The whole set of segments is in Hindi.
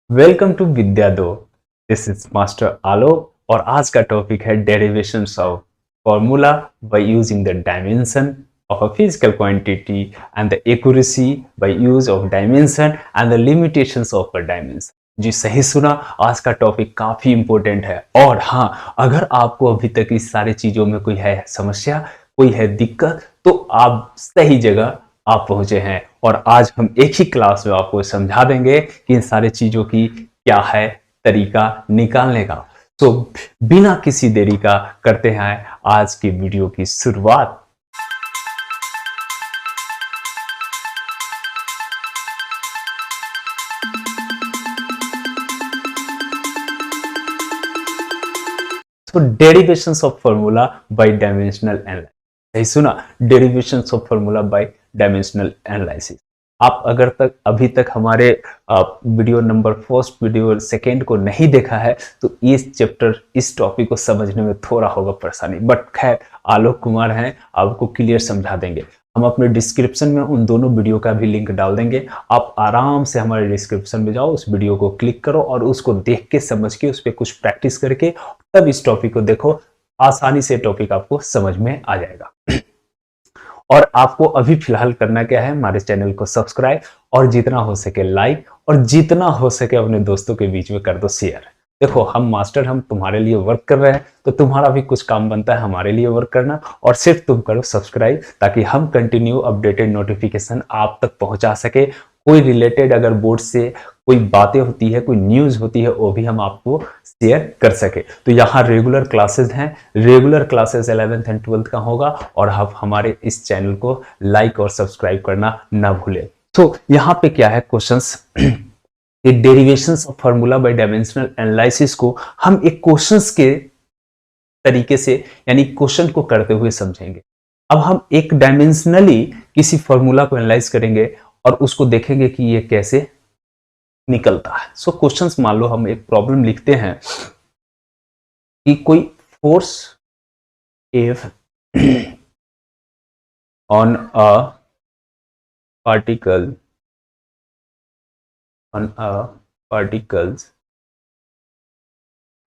वेलकम टू विद्या दो। दिस इज मास्टर आलोक और आज का टॉपिक है derivations of formula by using the dimension of a physical quantity and the accuracy by use of dimension and the limitations of a dimension। जी सही सुना। आज का टॉपिक काफी इंपॉर्टेंट है और हाँ, अगर आपको अभी तक इस सारी चीजों में कोई है समस्या, कोई है दिक्कत, तो आप सही जगह आप पहुंचे हैं और आज हम एक ही क्लास में आपको समझा देंगे कि इन सारी चीजों की क्या है तरीका निकालने का। तो बिना किसी देरी का करते हैं आज की वीडियो की शुरुआत। तो derivations of formula bye dimensional analysis, सही सुना, derivations of formula bye dimensional analysis. आप अगर तक अभी तक हमारे video number first video second को नहीं देखा है तो इस चैप्टर इस टॉपिक को समझने में थोड़ा होगा परेशानी, बट खैर आलोक कुमार हैं, आपको क्लियर समझा देंगे। हम अपने डिस्क्रिप्शन में उन दोनों वीडियो का भी लिंक डाल देंगे। आप आराम से हमारे डिस्क्रिप्शन में जाओ, उस वीडियो को क्लिक करो और उसको देख के समझ के उस पर कुछ प्रैक्टिस करके तब इस टॉपिक को देखो। आसानी से टॉपिक आपको समझ में आ जाएगा। और आपको अभी फिलहाल करना क्या है, हमारे चैनल को सब्सक्राइब और जितना हो सके लाइक और जितना हो सके अपने दोस्तों के बीच में कर दो शेयर। देखो हम मास्टर, हम तुम्हारे लिए वर्क कर रहे हैं तो तुम्हारा भी कुछ काम बनता है हमारे लिए वर्क करना, और सिर्फ तुम करो सब्सक्राइब ताकि हम कंटिन्यू अपडेटेड नोटिफिकेशन आप तक पहुंचा सके। कोई रिलेटेड अगर बोर्ड से कोई बातें होती है, कोई न्यूज होती है, वो भी हम आपको शेयर कर सके। तो यहाँ रेगुलर क्लासेस हैं, regular classes 11th and 12th का होगा और आप हमारे इस चैनल को लाइक और सब्सक्राइब करना ना भूले। तो यहाँ पे क्या है questions, derivations of formula by dimensional analysis को हम एक क्वेश्चंस के तरीके से यानी क्वेश्चन को करते हुए समझेंगे। अब हम एक डायमेंशनली किसी फॉर्मूला को एनालाइज करेंगे और उसको देखेंगे कि ये कैसे निकलता है। सो क्वेश्चंस, मान लो हम एक प्रॉब्लम लिखते हैं कि कोई force F on a particle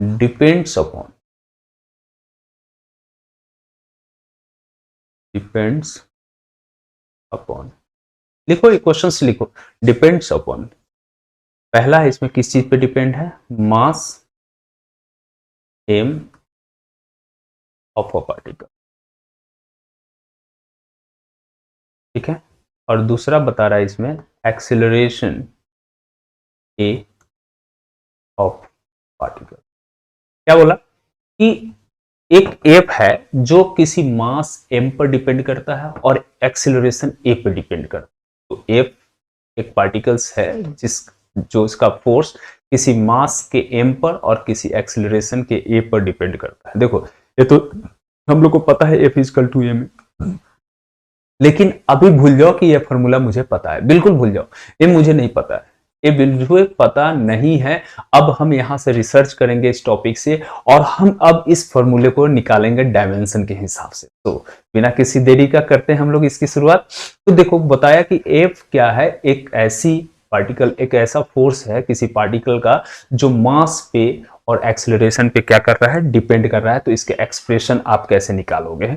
depends upon लिखो, ये क्वेश्चंस लिखो। डिपेंड्स अपॉन, पहला है इसमें किस चीज पे डिपेंड है, मास m ऑफ अ पार्टिकल, ठीक है। और दूसरा बता रहा है इसमें एक्सेलरेशन a ऑफ पार्टिकल। क्या बोला कि एक एफ है जो किसी मास m पर डिपेंड करता है और एक्सेलरेशन a पर डिपेंड करता है। तो एफ एक पार्टिकल्स है जो इसका फोर्स किसी मास के m पर और किसी एक्सेलरेशन के a पर डिपेंड करता है। देखो ये तो हम लोग को पता है F = m, लेकिन अभी भूल जाओ कि ये फॉर्मूला मुझे पता है, बिल्कुल भूल जाओ, ये मुझे नहीं पता है, ये बिल्कुल पता नहीं है। अब हम यहां से रिसर्च करेंगे इस टॉपिक से और हम अब इस फॉर्मूले को निकालेंगे डायमेंशन के हिसाब से। तो बिना किसी देरी का करते हैं हम लोग इसकी शुरुआत। तो देखो बताया कि F क्या है, एक ऐसी पार्टिकल, एक ऐसा फोर्स है किसी पार्टिकल का जो मास पे और एक्सेलरेशन पे क्या कर रहा है, डिपेंड कर रहा है। तो इसके एक्सप्रेशन आप कैसे निकालोगे,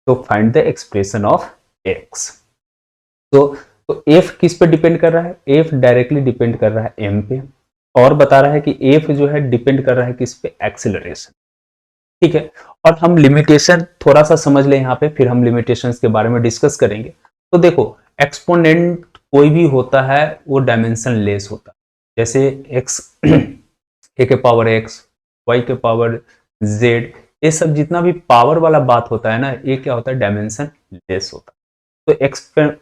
तो find the expression of x। तो f किस पे डिपेंड कर रहा है, f डायरेक्टली डिपेंड कर रहा है m पे, और बता रहा है कि f जो है डिपेंड कर रहा है किस पे, एक्सेलरेशन, ठीक है। और हम लिमिटेशन थोड़ा सा समझ लें यहाँ पे, फिर हम लिमिटेशंस के बारे में डिस्कस करेंगे। तो देखो एक्सपोनेंट कोई भी होता है वो डायमेंशन लेस होता है, जैसे x a के पावर x, y के पावर z, ये सब जितना भी पावर वाला बात होता है ना, ये क्या होता है, डायमेंशन लेस होता है। तो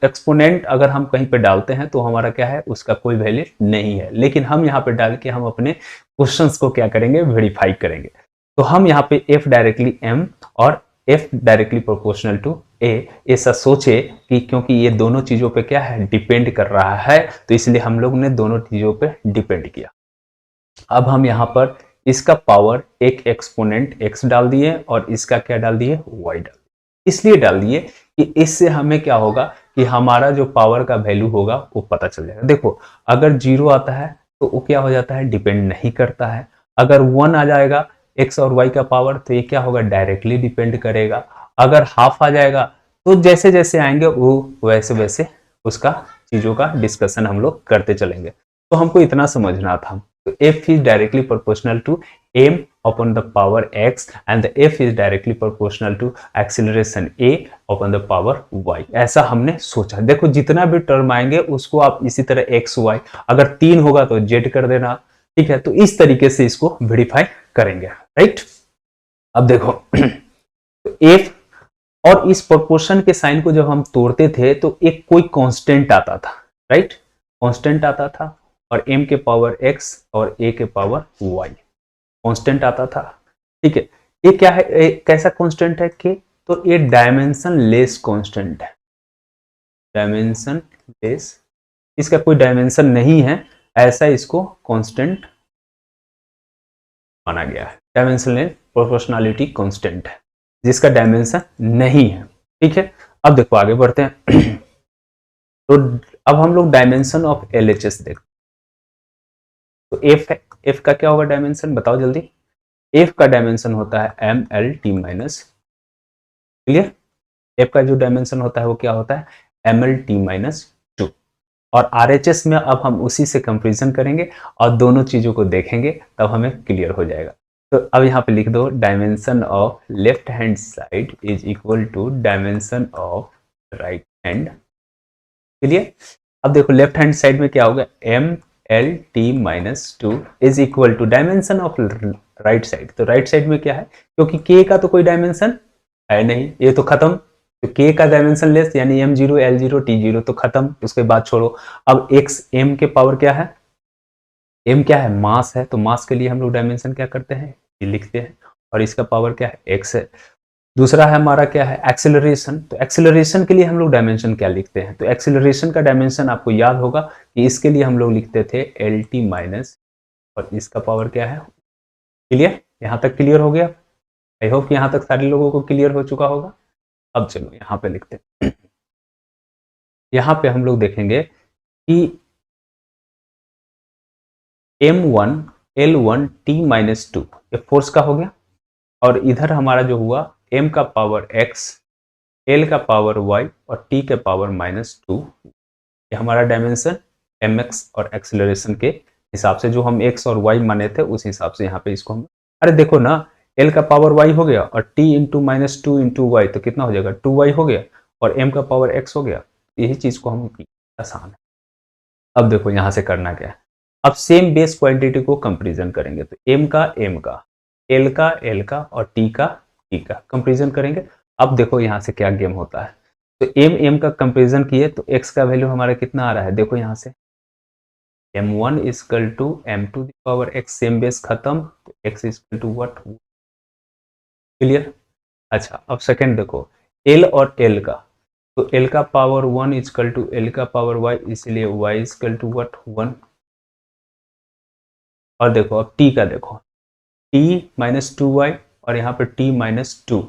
एक्सपोनेंट अगर हम कहीं पे डालते हैं तो हमारा क्या है, उसका कोई वैल्यू नहीं है, लेकिन हम यहाँ पे डाल के हम अपने क्वेश्चंस को क्या करेंगे, वेरीफाई करेंगे। तो हम यहाँ पे f डायरेक्टली m और f directly proportional to a, ऐसा सोचे कि क्योंकि ये दोनों चीजों पे क्या है, डिपेंड कर रहा है, तो इसलिए हम लोग ने दोनों चीजों पे डिपेंड किया। अब हम यहाँ पर इसका पावर एक एक्सपोनेंट x डाल दिए और इसका क्या डाल दिए, y डाल दिए। इसलिए डाल दिए कि इससे हमें क्या होगा कि हमारा जो पावर का वैल्यू होगा वो पता चल जाएगा। देखो अगर 0 आता है तो वो क्या हो जाता है, डिपेंड नहीं करता है। अगर 1 आ जाएगा x और y का पावर तो ये क्या होगा, डायरेक्टली डिपेंड करेगा। अगर हाफ आ जाएगा तो जैसे जैसे आएंगे वो वैसे वैसे उसका चीजों का डिस्कशन हम लोग करते चलेंगे। तो हमको इतना समझना था। तो f is directly proportional to m upon the power x and the f is directly proportional to acceleration a upon the power y। ऐसा हमने सोचा। देखो जितना भी टर्म आएंगे उसको आप इसी तरह x y, अगर 3 होगा तो z कर देना, ठीक है। तो इस तरीके से इसको वेरीफाई करेंगे, राइट। अब देखो तो f और इस प्रोपोर्शन के साइन को जब हम तोड़ते थे तो एक कोई कांस्टेंट आता था, राइट, कांस्टेंट आता था, और m के पावर x और a के पावर y कांस्टेंट आता था, ठीक है। ये क्या है, कैसा कांस्टेंट है कि, तो ये डायमेंशन लेस कांस्टेंट है, डायमेंशन लेस, इसका कोई डायमेंशन नहीं है, ऐसा इसको कांस्टेंट माना गया है। डायमेंशन लेस प्रोपोर्शनलिटी कांस्टेंट है जिसका डायमेंशन नहीं है, ठीक है। अब देखो आगे बढ़ते हैं तो अब हम लोग डायमेंशन ऑफ LHS देखते हैं। तो f है, f का क्या होगा डायमेंशन, बताओ जल्दी। f का डायमेंशन होता है MLT माइनस, क्लियर। f का जो डायमेंशन होता है वो क्या होता है, MLT माइनस 2। और RHS में अब हम उसी से कंपेरिजन करेंगे और दोनों चीजों को देखेंगे, तब हमें क्लियर हो जाएगा। तो अब यहाँ पे लिख दो, dimension of left hand side is equal to dimension of right hand, clear. अब देखो लेफ्ट हैंड साइड में क्या होगा, MLT minus 2 is equal to dimension of right side. तो राइट साइड में क्या है, क्योंकि k का तो कोई डायमेंशन है नहीं, ये तो खत्म। तो k का डायमेंशन लेस यानी M0 L0 T0 तो खत्म, उसके बाद छोड़ो। अब x m के पावर क्या है, m क्या है, मास है, तो मास के लिए हम लोग डायमेंशन क्या करते हैं, ये लिखते हैं, और इसका पावर क्या है, x है। दूसरा है हमारा क्या है, एक्सेलरेशन। तो एक्सेलरेशन के लिए हम लोग डायमेंशन क्या लिखते हैं, तो एक्सेलरेशन का डायमेंशन आपको याद होगा कि इसके लिए हम लोग लिखते थे LT माइनस, और इसका पावर क्या है, क्लियर। यहां तक क्लियर हो गया, आई होप यहां तक सारे लोगों को क्लियर हो चुका होगा। अब चलो यहां पे लिखते हैं, यहां पे हम लोग देखेंगे कि M1 L1 T माइनस 2 ये फोर्स का हो गया, और इधर हमारा जो हुआ m का पावर x, l का पावर y और t के पावर -2, ये हमारा डायमेंशन mx और एक्सेलरेशन के हिसाब से जो हम x और y माने थे उस हिसाब से यहाँ पे इसको हम, अरे देखो ना, l का पावर y हो गया और t इंटू -2 इंटू y तो कितना हो जाएगा, 2y हो गया, और m का पावर x हो गया। यही चीज को हम, आसान है। अब देखो यहाँ से करना क्या है, अब सेम बेस क्वांटिटी को कंपेरिजन करेंगे। तो m का l का l का और t का t का कंपेरिजन करेंगे। अब देखो यहाँ से क्या गेम होता है, तो m का कंपेरिजन किए तो x का वैल्यू हमारा कितना आ रहा है, देखो यहाँ से m1 equal to m2 the power x, same base खत्म, तो x equal to what, clear. अच्छा अब सेकंड देखो l और l का, तो l का पावर 1 इक्वल टू l का पावर y, इसलिए y इक्वल टू व्हाट 1। और देखो अब t का देखो, t -2y और यहाँ पे t -2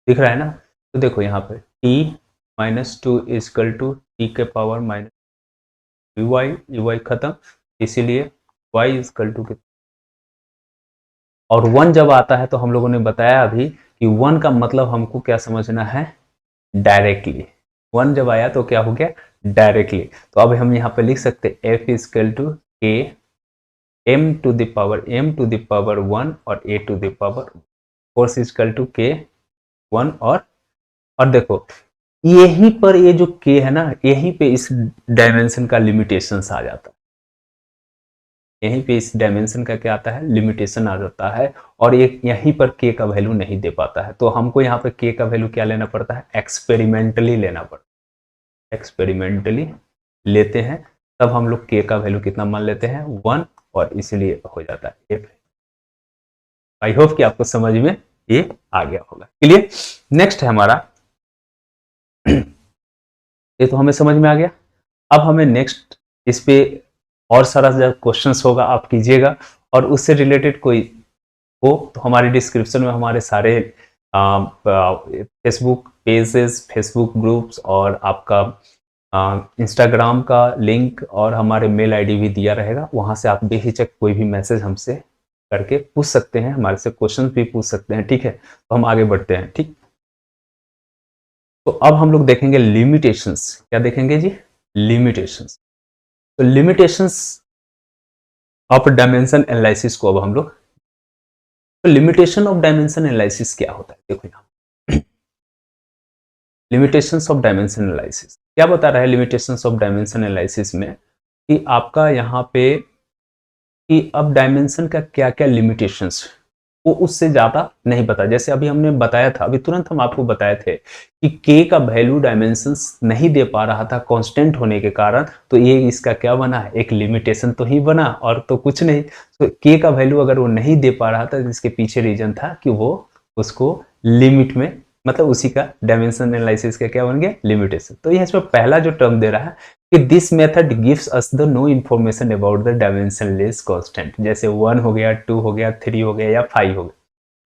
दिख रहा है ना, तो देखो यहाँ पे t -2 इक्वल टू t के पावर -y खत्म, इसीलिए y इक्वल टू, और 1 जब आता है तो हम लोगों ने बताया अभी कि 1 का मतलब हमको क्या समझना है, डायरेक्टली। 1 जब आया तो क्या हो गया, डायरेक्टली। तो अब हम यहाँ पे लिख सकते f equal to k m to the power 1 और a to the power force equal to k 1 और देखो यहीं पर ये जो k है ना, यहीं पे इस डायमेंशन का लिमिटेशन आ जाता है, यहीं पे इस डायमेंशन का क्या आता है, लिमिटेशन आ जाता है, और ये यहीं पर k का वैल्यू नहीं दे पाता है। तो हमको यहाँ पे k का वैल्यू क्या लेना पड़ता है, एक्सपेरिमेंटली लेना पड़ता है, एक्सपेरिमेंटली लेते हैं, तब हम लोग k का वैल्यू कितना मान लेते हैं, 1, और इसलिए हो जाता है f। आई होप कि आपको समझ में ये आ गया होगा, क्लियर। नेक्स्ट है हमारा, ये तो हमें समझ में आ गया। अब हमें नेक्स्ट इस पे और सारा क्वेश्चंस होगा, आप कीजिएगा, और उससे रिलेटेड कोई हो तो हमारे डिस्क्रिप्शन में हमारे सारे फेसबुक पेजेस, फेसबुक ग्रुप्स और आपका इंस्टाग्राम का लिंक और हमारे मेल आईडी भी दिया रहेगा, वहां से आप बेहिचक कोई भी मैसेज हमसे करके पूछ सकते हैं, हमारे से क्वेश्चन भी पूछ सकते हैं। ठीक है, तो हम आगे बढ़ते हैं। ठीक, तो अब हम लोग देखेंगे लिमिटेशंस। क्या देखेंगे जी? लिमिटेशंस। तो लिमिटेशंस ऑफ डायमेंशन एनालिसिस को अब हम लोग, तो लिमिटेशन ऑफ डायमेंशन एनालिसिस क्या होता है? देखो यहाँ लिमिटेशंस ऑफ डायमेंशन एनालिसिस क्या बता रहा है। लिमिटेशंस ऑफ डायमेंशन एनालिसिस में कि आपका यहाँ पे कि अब डायमेंशन का क्या क्या लिमिटेशंस, वो उससे ज़्यादा नहीं पता। जैसे अभी हमने बताया था, अभी तुरंत हम आपको बताए थे कि k का वैल्यू डायमेंशंस नहीं दे पा रहा था कांस्टेंट होने के कारण, तो ये इसका क्या बना? एक लिमिटेशन तो ही बना, और तो कुछ नहीं। तो k का वैल्यू अगर वो नहीं दे पा रहा था, जिसके पीछे रीजन था कि वो उसको लिमिट में, मतलब उसी का डायमेंशन एनालिसिस का क्या बन गया? लिमिटेशन। तो ये इसमें पहला जो टर्म दे रहा है कि this method gives us the no information about the dimensionless constant. जैसे 1 हो गया, 2 हो गया, 3 हो गया या 5 हो गया,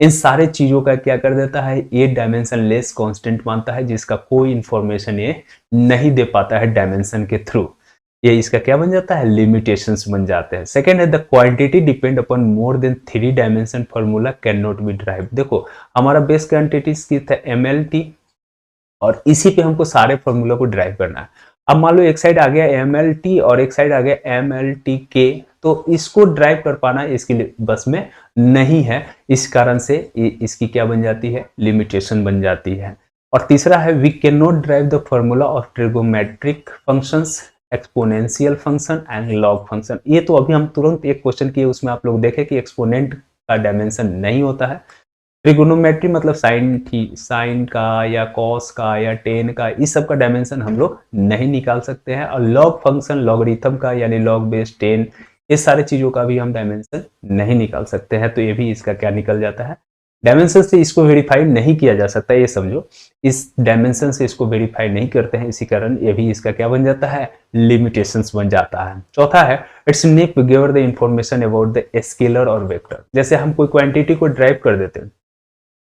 इन सारे चीजों का क्या कर देता है? ये डायमेंशनलेस कांस्टेंट मानता है, जिसका कोई इंफॉर्मेशन ये नहीं दे पाता है डायमेंशन के थ्रू। ये इसका क्या बन जाता है? लिमिटेशंस बन जाते हैं। सेकंड है the quantity depend upon more than 3 dimension formula can not be drive. देखो हमारा बेस क्वांटिटी की था MLT, और इसी पे हमको सारे फॉर्मूला को ड्राइव करना है। अब मान लो एक साइड आ गया MLT और एक साइड आ गया MLTK, तो इसको ड्राइव कर पाना इसके लिए बस में नहीं है। इस कारण से इसकी क्या बन जाती है? लिमिटेशन बन जाती है। और तीसरा है we can not drive the formula of trigonometric functions, exponential function and log function. ये तो अभी हम तुरंत एक क्वेश्चन किए, उसमें आप लोग देखें कि एक्सपोनेंट का डायमेंशन नहीं होता है। ट्रिगोनोमेट्री मतलब साइन का या कॉस का या टेन का, इस सब का डायमेंशन हम लोग नहीं निकाल सकते हैं। और लॉग फंक्शन, लॉगरिथम का यानी लॉग बेस 10, इस सारे चीजों का भी हम डायमेंशन नहीं निकाल सकते हैं। तो ये भी इसका क्या निकल जाता है? डायमेंशन से इसको वेरीफाई नहीं किया जा सकता, ये समझो। इस डायमेंशन से इसको वेरीफाई नहीं करते हैं, इसी कारण ये भी इसका क्या बन जाता है? लिमिटेशंस बन जाता है। चौथा है इट्स नेप give the information about the scalar और वेक्टर। जैसे हम कोई क्वांटिटी को ड्राइव कर देते हैं,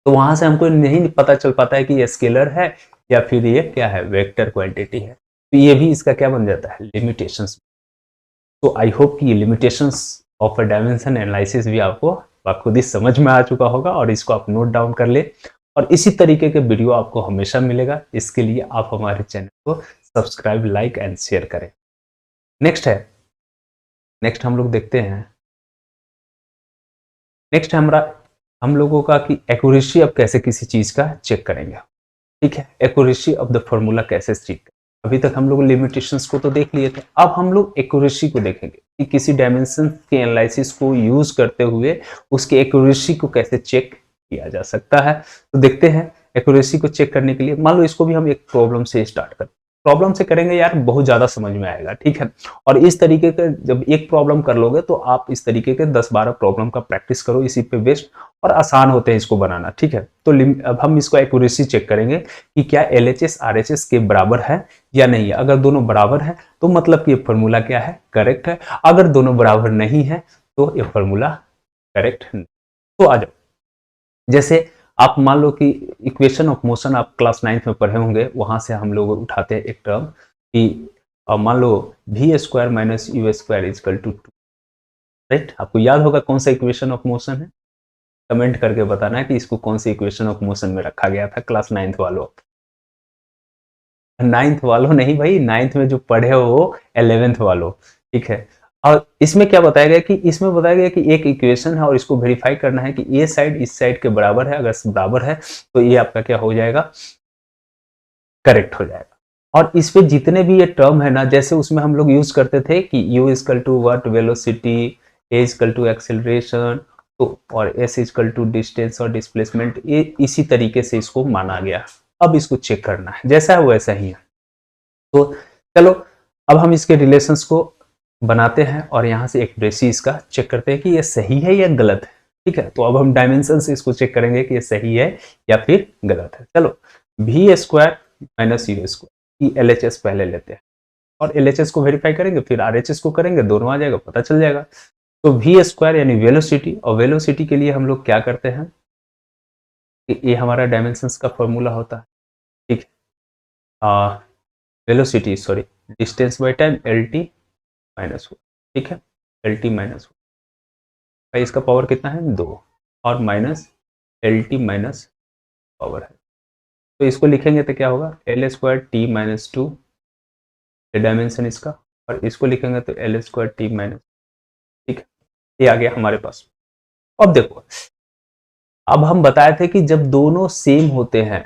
तो वहां से हमको नहीं पता चल पाता है कि ये स्केलर है या फिर ये क्या है? वेक्टर क्वांटिटी है। तो ये भी इसका क्या बन जाता है? लिमिटेशंस। तो आई होप कि ये limitations of a dimension analysis भी आपको खुद ही समझ में आ चुका होगा, और इसको आप नोट डाउन कर ले। और इसी तरीके के वीडियो आपको हमेशा मिलेगा, इसके लिए आप हमारे चैनल को सब्सक्राइब, लाइक एंड शेयर करें। नेक्स्ट हम लोग देखते हैं। नेक्स्ट है हम लोगों का कि एक्यूरेसी अब कैसे किसी चीज का चेक करेंगे। ठीक है, एक्यूरेसी ऑफ द फॉर्मूला कैसे चेक करें। अभी तक हम लोग लिमिटेशंस को तो देख लिए थे, अब हम लोग एक्यूरेसी को देखेंगे कि किसी डायमेंशन के एनालिसिस को यूज करते हुए उसके एक्यूरेसी को कैसे चेक किया जा सकता है। तो देखते हैं एक्यूरेसी को चेक करने के लिए, मान लो इसको भी हम एक प्रॉब्लम से स्टार्ट करते हैं। प्रॉब्लम से करेंगे यार, बहुत ज्यादा समझ में आएगा। ठीक है, और इस तरीके के जब एक प्रॉब्लम कर लोगे तो आप इस तरीके के 10-12 प्रॉब्लम का प्रैक्टिस करो, इसी पे बेस्ड, और आसान होते हैं इसको बनाना। ठीक है, तो अब हम इसको एक्यूरेसी चेक करेंगे कि क्या LHS RHS के बराबर है या नहीं है। अगर दोनों बराबर है तो मतलब कि ये फॉर्मूला क्या है? करेक्ट है। अगर दोनों बराबर नहीं है तो ये फॉर्मूला करेक्ट नहीं। तो आ जाओ, जैसे आप मान लो कि इक्वेशन ऑफ मोशन आप क्लास 9th में पढ़े होंगे, वहां से हम लोग उठाते हैं एक टर्म कि मान लो v² - u² = 2। राइट, आपको याद होगा कौन सा इक्वेशन ऑफ मोशन है? कमेंट करके बताना है कि इसको कौन सी इक्वेशन ऑफ मोशन में रखा गया था क्लास 9th वालों। 9th वालों नहीं भाई, 9th में जो पढ़े हो वो 11th वालों। ठीक है, और इसमें क्या बताया गया कि इसमें बताया गया कि एक इक्वेशन है और इसको वेरीफाई करना है कि ये साइड इस साइड के बराबर है। अगर बराबर है तो ये आपका क्या हो जाएगा? करेक्ट हो जाएगा। और इस पे जितने भी ये टर्म है ना, जैसे उसमें हम लोग यूज करते थे कि u = what, velocity, a = acceleration, तो और s = डिस्टेंस और डिस्प्लेसमेंट, ये इसी तरीके से इसको माना गया। अब इसको चेक करना है, जैसा है वैसा ही है। तो चलो अब हम इसके रिलेशंस को बनाते हैं और यहाँ से एक्यूरेसी इसका चेक करते हैं कि ये सही है या गलत है। ठीक है, तो अब हम डायमेंशन से इसको चेक करेंगे कि ये सही है या फिर गलत है। चलो v² - u², की LHS पहले लेते हैं और LHS को वेरीफाई करेंगे, फिर RHS को करेंगे, दोनों आ जाएगा, पता चल जाएगा। तो v² यानी वेलोसिटी, और वेलोसिटी के लिए हम लोग क्या करते हैं कि ये हमारा डायमेंशंस का फॉर्मूला होता है। ठीक है, velocity sorry distance by time LT minus 1, ठीक है, LT माइनस 1 भाई इसका पावर कितना है 2 और माइनस LT माइनस पावर है, तो इसको लिखेंगे तो क्या होगा L square T minus 2 dimension इसका, और इसको लिखेंगे तो L स्क्वायर T माइनस, ठीक है, ये आ गया हमारे पास। अब देखो, अब हम बताए थे कि जब दोनों सेम होते हैं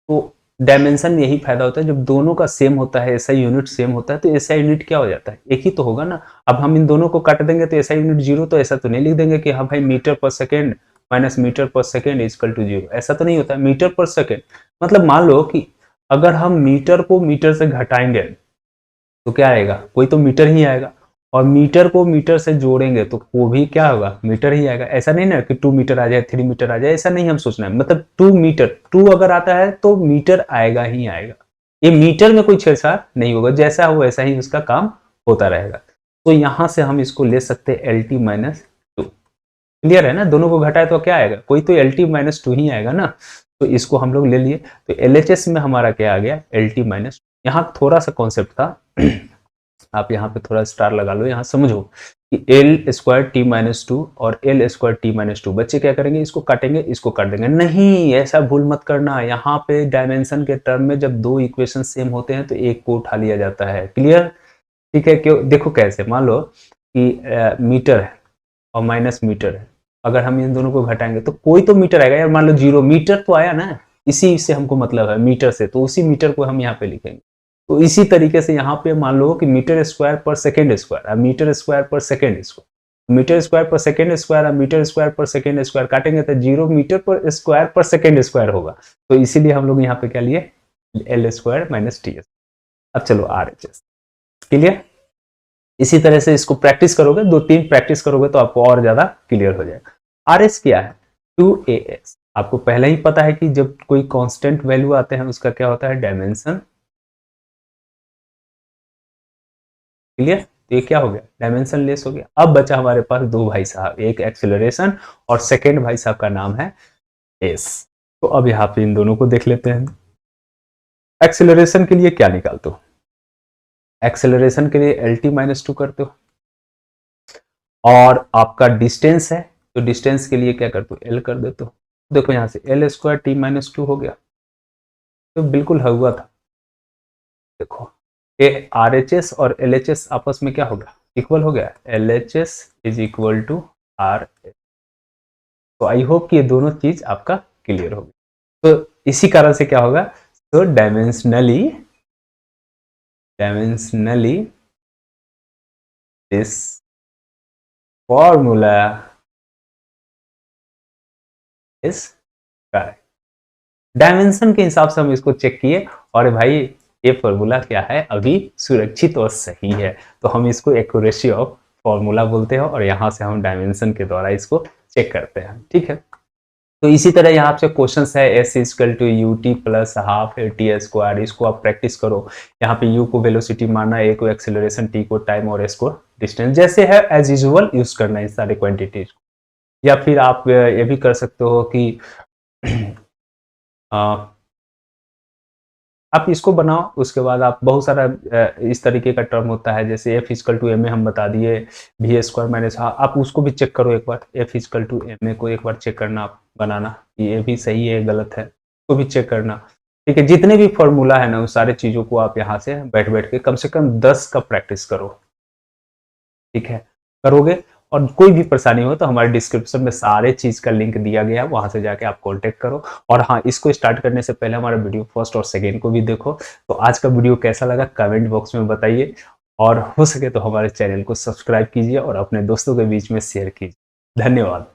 तो डायमेंशन में यही फायदा होता है, जब दोनों का सेम होता है, ऐसा यूनिट सेम होता है तो ऐसा यूनिट क्या हो जाता है, एक ही तो होगा ना। अब हम इन दोनों को काट देंगे तो ऐसा यूनिट जीरो, तो ऐसा तो नहीं लिख देंगे कि हाँ भाई मीटर पर सेकेंड माइनस मीटर पर सेकेंड इक्वल टू जीरो, ऐसा तो नहीं होता है। मीटर पर सेकेंड मतलब मान लो कि अगर हम मीटर को मीटर से घटाएंगे तो क्या आएगा, कोई तो मीटर ही आएगा, और मीटर को मीटर से जोड़ेंगे तो वो भी क्या होगा, मीटर ही आएगा। ऐसा नहीं ना कि 2 मीटर आ जाए 3 मीटर आ जाए, ऐसा नहीं हम सोचना है, मतलब 2 मीटर 2 अगर आता है तो मीटर आएगा ही आएगा, ये मीटर में कोई छेड़छाड़ नहीं होगा, जैसा हो वैसा ही उसका काम होता रहेगा। तो यहां से हम इसको ले सकते हैं LT माइनस 2, क्लियर है ना, दोनों को घटाए तो क्या आएगा, कोई तो LT माइनस 2 ही आएगा ना, तो इसको हम लोग ले लिए। तो LHS में हमारा क्या आ गया LT माइनस, यहाँ थोड़ा सा कॉन्सेप्ट था आप यहाँ पे थोड़ा स्टार लगा लो, यहाँ समझो कि L स्क्वायर T माइनस 2 और L स्क्वायर T माइनस 2, बच्चे क्या करेंगे, इसको काटेंगे इसको काट देंगे, नहीं ऐसा भूल मत करना। यहाँ पे डायमेंशन के टर्म में जब दो इक्वेशन सेम होते हैं तो एक को उठा लिया जाता है, क्लियर, ठीक है। क्यों, देखो कैसे, मान लो कि मीटर है और माइनस मीटर है, अगर हम इन दोनों को घटाएंगे तो कोई तो मीटर आएगा यार, मान लो 0 मीटर तो आया ना, इसी से हमको मतलब है मीटर से, तो उसी मीटर को हम यहाँ पे लिखेंगे। तो इसी तरीके से यहाँ पे मान लो कि मीटर स्क्वायर पर सेकेंड स्क्वायर, मीटर स्क्वायर पर सेकेंड स्क्वायर, मीटर स्क्वायर पर सेकेंड स्क्वायर, मीटर स्क्वायर पर सेकेंड स्क्वायर काटेंगे तो 0 मीटर पर स्क्वायर पर सेकेंड स्क्वायर होगा, तो इसीलिए हम लोग यहाँ पे क्या लिए L स्क्वायर माइनस TS। अब चलो RHS, क्लियर। इसी तरह से इसको प्रैक्टिस करोगे, 2-3 प्रैक्टिस करोगे तो आपको और ज्यादा क्लियर हो जाएगा। RS क्या है 2AS, आपको पहले ही पता है कि जब कोई कांस्टेंट वैल्यू आते हैं उसका क्या होता है डायमेंशन, क्लियर। तो ये क्या हो गया डायमेंशन लेस हो गया। अब बचा हमारे पास दो भाई साहब, एक एक्सेलरेशन और सेकेंड भाई साहब का नाम है एस। तो अब यहाँ पे इन दोनों को देख लेते हैं। एक्सेलरेशन के लिए क्या निकालते हो, एक्सेलरेशन के लिए LT माइनस 2 करते हो, और आपका डिस्टेंस है तो डिस्टेंस के लिए क्या करते हो L कर देते हो। देखो यहाँ से L स्क्वायर T माइनस 2 हो गया, तो बिल्कुल हुआ था। देखो ये RHS और LHS आपस में क्या होगा इक्वल हो गया, LHS is equal to RS। तो आई होप कि ये दोनों चीज आपका क्लियर होगी। तो इसी कारण से क्या होगा, तो dimensionally this formula is correct. Dimension के हिसाब से हम इसको चेक किए और भाई ये फॉर्मूला क्या है अभी सुरक्षित और सही है, तो हम इसको एक्यूरेसी ऑफ फॉर्मूला बोलते हैं और यहाँ से हम डायमेंशन के द्वारा इसको चेक करते हैं, ठीक है। तो इसी तरह यहाँ से क्वेश्चन है S equal to UT plus half AT square, इसको आप प्रैक्टिस करो। यहाँ पे U को वेलोसिटी मानना, A को एक्सेलरेशन, T को टाइम और S को डिस्टेंस, जैसे है एज यूजुअल यूज करना है सारे क्वांटिटीज। या फिर आप ये भी कर सकते हो कि आप इसको बनाओ, उसके बाद आप बहुत सारा इस तरीके का टर्म होता है, जैसे F इक्वल टू MA हम बता दिए, V स्क्वायर माइनस, आप उसको भी चेक करो एक बार, F इक्वल टू MA को एक बार चेक करना, आप बनाना ये भी सही है गलत है, तो भी चेक करना, ठीक है। जितने भी फॉर्मूला है ना उस सारे चीज़ों को आप यहाँ से बैठ बैठ के कम से कम 10 का प्रैक्टिस करो, ठीक है। करोगे और कोई भी परेशानी हो तो हमारे डिस्क्रिप्शन में सारे चीज का लिंक दिया गया है, वहां से जाके आप कांटेक्ट करो। और हाँ, इसको स्टार्ट करने से पहले हमारा वीडियो फर्स्ट और सेकेंड को भी देखो। तो आज का वीडियो कैसा लगा कमेंट बॉक्स में बताइए, और हो सके तो हमारे चैनल को सब्सक्राइब कीजिए और अपने दोस्तों के बीच में शेयर कीजिए। धन्यवाद।